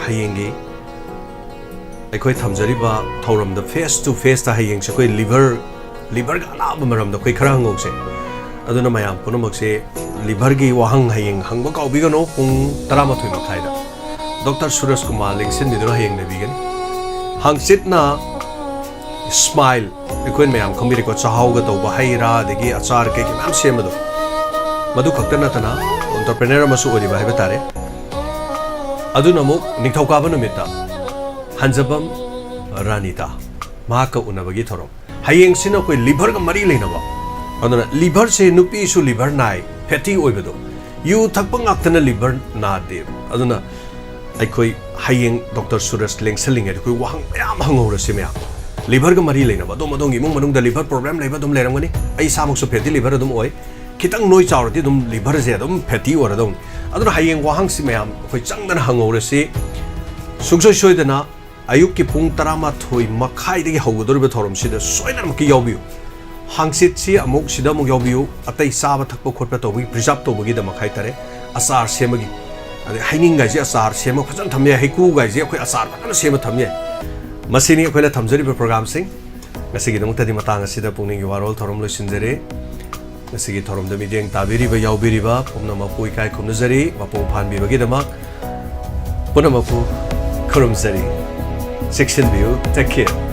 hayenge aikoi thamjariba thoram da face to face ta hayeng se koi liver ga na maram da koi khara ngok se aduna mayam punamak se liver gi wahang hayeng hangba ka obi gano pung 13 makhai da Dr. Surajkumar lingsin midro hayeng na bigan hangsit na smile aikoi mayam khomiri ko chahau ga to ba haira degi achar ke ki mam se madu khakta na tana entrepreneur masu ori ba haiba tare aduna muk ningthauka ba numita Hanjabam Ranita Maka unabagi thorom hayeng sina koi liver ga mari leina ba aduna liver se nupi su liver nai fatty oibedo yu thakpa ngaktana liver na de aduna aikoi hayeng Dr. Suraj lengseling e koi wahang yam hangora se mya liver ga mari leina ba do madong imung manung da liver problem leiba dum lerangani ai samuk su fatty liver dum oi kitang noi chawrati dum liver je dum fatty ora dum aduna hayeng wahang si myam koi changdana hangora se suksoi soidana ayuk ki pung 13 makhai degi haugodoriba thorom sida soina mak yawbiu hangsit si amuk sida amuk yawbiu atai saba thakpa khotpa tobi preserve tobagi da makhai tare asar semagi ade haining ga ji asar sema khajan thamye haiku ga ji khoi asar kana sema thamye masini khoina thamjari program sing ngasigi dong tadi matang sida pungning warol thorom loisinjare ngasigi thorom da mideng tabiri ba yawbiri ba pomna mapui kai khumnajari mapong phanbi bagi damak punamapu khurumjari Section view, take care.